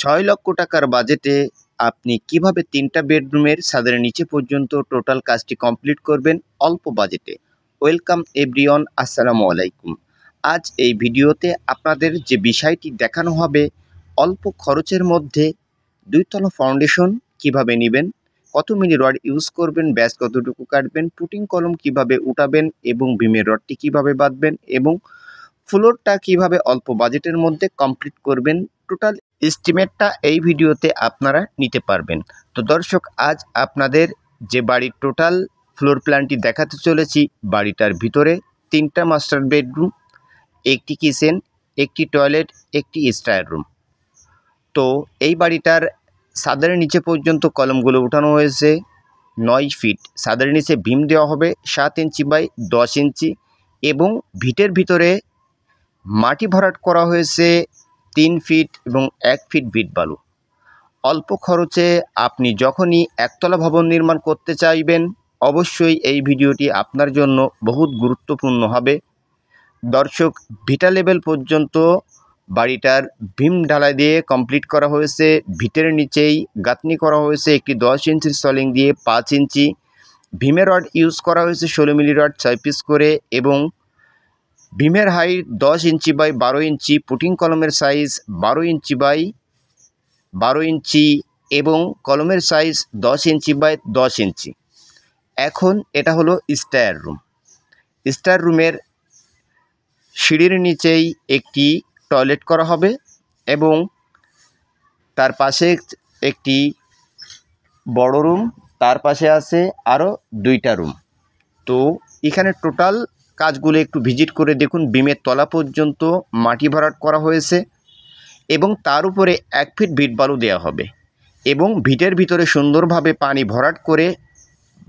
৬ লক্ষ টাকার বাজেটে আপনি কিভাবে ৩টা বেডরুমের ছাদের নিচে পর্যন্ত টোটাল কাজটি কমপ্লিট করবেন অল্প বাজেটে। ওয়েলকাম এভরিওয়ান, আসসালামু আলাইকুম। আজ এই ভিডিওতে আপনাদের যে বিষয়টি দেখানো হবে, অল্প খরচের মধ্যে 2 তলা ফাউন্ডেশন কিভাবে নেবেন, কত মিলি রড ইউজ করবেন, ব্যাস কতটুকু কাটবেন, পুটিং কলম কিভাবে উঠাবেন এবং বিমের রডটি কিভাবে বাঁধবেন এবং ফ্লোরটা কিভাবে অল্প বাজেটের মধ্যে কমপ্লিট করবেন, টোটাল এস্টিমেটটা এই ভিডিওতে আপনারা নিতে পারবেন। তো দর্শক, আজ আপনাদের যে বাড়ির টোটাল ফ্লোর প্ল্যানটি দেখাতে চলেছি, বাড়িটার ভিতরে 3টা মাস্টার বেডরুম, একটি কিচেন, একটি টয়লেট, একটি স্টার রুম। তো এই বাড়িটার ছাদের নিচে পর্যন্ত কলমগুলো উঠানো হয়েছে 9 ফিট। ছাদের নিচে ভীম দেওয়া হবে 7 ইঞ্চি বাই 10 ইঞ্চি এবং ভিটের ভিতরে মাটি ভরাট করা হয়েছে 3 ফিট এবং 1 ফিট ভিট বালু। অল্প খরচে আপনি যখনই একতলা ভবন নির্মাণ করতে চাইবেন, অবশ্যই এই ভিডিওটি আপনার জন্য বহুত গুরুত্বপূর্ণ হবে। দর্শক, ভিটা লেভেল পর্যন্ত বাড়িটার ভীম ঢালাই দিয়ে কমপ্লিট করা হয়েছে। ভিটের নিচেই গাঁথনি করা হয়েছে একটি 10 ইঞ্চির সলিং দিয়ে 5 ইঞ্চি। ভীমের রড ইউজ করা হয়েছে 16 মিলি রড 6 পিস করে এবং ভীমের height 10 inch by 12 inch, putting কলমের সাইজ 12 ইঞ্চি বাই 12 ইঞ্চি এবং কলমের সাইজ 10 ইঞ্চি বাই 10 ইঞ্চি। এখন এটা হলো স্টার রুম। স্টার রুমের সিঁড়ির নিচেই একটি টয়লেট করা হবে এবং তার পাশে একটি বড় রুম, তার পাশে আছে আরও 2টা রুম। তো এখানে টোটাল কাজগুলো একটু ভিজিট করে দেখুন। বিমের তলা পর্যন্ত মাটি ভরাট করা হয়েছে এবং তার উপরে 1 ফিট ভিট বালু দেওয়া হবে এবং ভিটের ভিতরে সুন্দরভাবে পানি ভরাট করে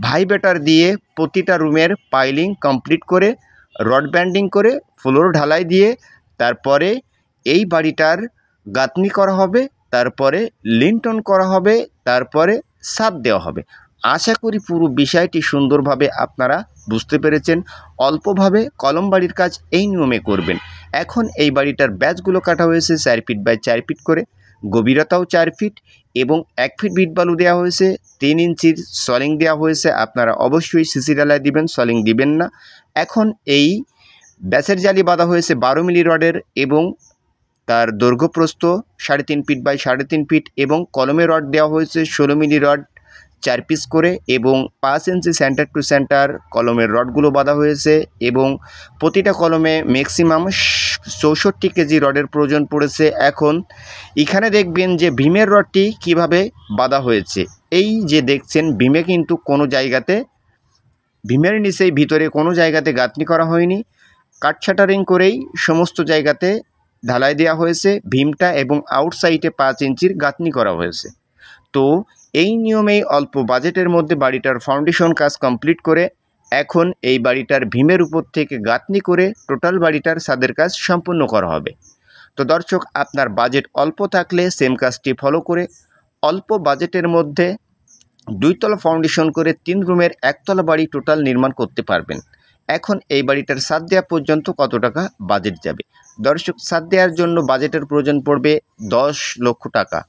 ভাইব্রেটার দিয়ে প্রতিটা রুমের পাইলিং কমপ্লিট করে রড ব্যান্ডিং করে ফ্লোর ঢালাই দিয়ে তারপরে এই বাড়িটার গাঁথনি করা হবে, তারপরে লিন্টন করা হবে, তারপরে ছাদ দেওয়া হবে। আশা করি পুরো বিষয়টি সুন্দরভাবে আপনারা বুঝতে পেরেছেন। অল্পভাবে কলম বাড়ির কাজ এই নিয়মে করবেন। এখন এই বাড়িটার ব্যাচগুলো কাটা হয়েছে 4 ফিট বাই 4 ফিট করে, গভীরতাও 4 ফিট এবং 1 ফিট ভিট বালু দেওয়া হয়েছে, 3 ইঞ্চির সলিং দেওয়া হয়েছে। আপনারা অবশ্যই সিসি ডালাই দিবেন, সলিং দিবেন না। এখন এই ব্যাসের জালি বাঁধা হয়েছে 12 মিলি রডের এবং তার দৈর্ঘ্য প্রস্থ 3.5 ফিট বাই 3.5 ফিট এবং কলমে রড দেওয়া হয়েছে 16 মিলি রড 4 পিস করে এবং 5 ইঞ্চি সেন্টার টু সেন্টার কলমের রডগুলো বাঁধা হয়েছে এবং প্রতিটা কলমে ম্যাক্সিমাম 64 কেজি রডের প্রয়োজন পড়েছে। এখন এখানে দেখবেন যে ভীমের রডটি কিভাবে বাঁধা হয়েছে। এই যে দেখছেন, ভীমে কিন্তু কোনো জায়গাতে, ভীমের নিচেই ভিতরে কোনো জায়গাতে গাঁথনি করা হয়নি, কাট শাটারিং করেই সমস্ত জায়গাতে ঢালাই দেওয়া হয়েছে ভীমটা এবং আউটসাইডে 5 ইঞ্চির গাঁথনি করা হয়েছে। তো এই নিয়মেই অল্প বাজেটের মধ্যে বাড়িটার ফাউন্ডেশন কাজ কমপ্লিট করে এখন এই বাড়িটার ভীমের উপর থেকে গাঁথনি করে টোটাল বাড়িটার ছাদের কাজ সম্পূর্ণ করা হবে। তো দর্শক, আপনার বাজেট অল্প থাকলে সেম কাজটি ফলো করে অল্প বাজেটের মধ্যে 2 তলা ফাউন্ডেশন করে 3 রুমের 1 তলা বাড়ি টোটাল নির্মাণ করতে পারবেন। এখন এই বাড়িটার ছাদ দেওয়া পর্যন্ত কত টাকা বাজেট যাবে? দর্শক, ছাদ দেওয়ার জন্য বাজেটের প্রয়োজন পড়বে 10 লক্ষ টাকা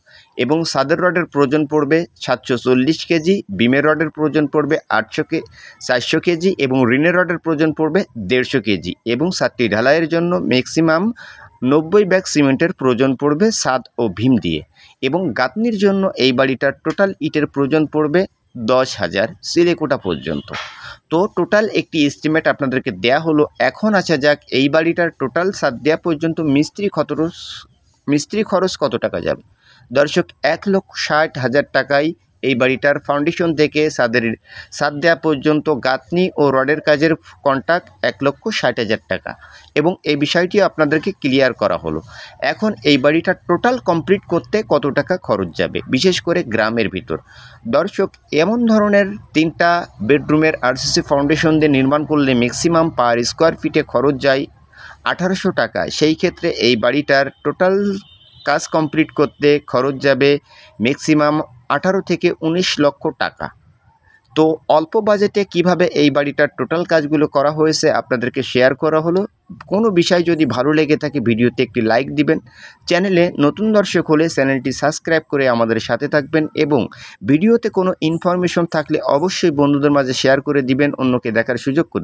এবং ছাদের রডের প্রয়োজন পড়বে 740 কেজি, বিমের রডের প্রয়োজন পড়বে 400 কেজি এবং রিনের রডের প্রয়োজন পড়বে 150 কেজি এবং ছাদটি ঢালাইয়ের জন্য ম্যাক্সিমাম 90 ব্যাগ সিমেন্টের প্রয়োজন পড়বে ছাদ ও ভীম দিয়ে এবং গাঁথনির জন্য এই বাড়িটার টোটাল ইটের প্রয়োজন পড়বে 10,000 সিলেকোটা পর্যন্ত। তো টোটাল একটি এস্টিমেট আপনাদেরকে দেয়া হলো। এখন আসা যাক এই বাড়িটার টোটাল ছাদ দেওয়া পর্যন্ত মিস্ত্রি খরচ কত টাকা যাবে। দর্শক, 1,60,000 টাকায় এই বাড়িটার ফাউন্ডেশন থেকে ছাদ দেওয়া পর্যন্ত গাঁথনি ও রডের কাজের কন্ট্রাক্ট 1,60,000 টাকা এবং এই বিষয়টি আপনাদেরকে ক্লিয়ার করা হলো। এখন এই বাড়িটা টোটাল কমপ্লিট করতে কত টাকা খরচ যাবে, বিশেষ করে গ্রামের ভিতর। দর্শক, এমন ধরনের 3টা বেডরুমের আরসিসি ফাউন্ডেশন দিয়ে নির্মাণ করলে ম্যাক্সিমাম পার স্কোয়ার ফিটে খরচ যায় 1800 টাকা। সেই ক্ষেত্রে এই বাড়িটার টোটাল কাজ কমপ্লিট করতে খরচ যাবে ম্যাক্সিমাম 18 থেকে 19 লক্ষ টাকা। তো অল্প বাজেটে কিভাবে এই বাড়িটার টোটাল কাজগুলো করা হয়েছে আপনাদেরকে শেয়ার করা হলো। কোনো বিষয় যদি ভালো লেগে থাকে ভিডিওতে একটি লাইক দিবেন। চ্যানেলে নতুন দর্শক হলে চ্যানেলটি সাবস্ক্রাইব করে আমাদের সাথে থাকবেন এবং ভিডিওতে কোনো ইনফরমেশন থাকলে অবশ্যই বন্ধুদের মাঝে শেয়ার করে দিবেন, অন্যকে দেখার সুযোগ করে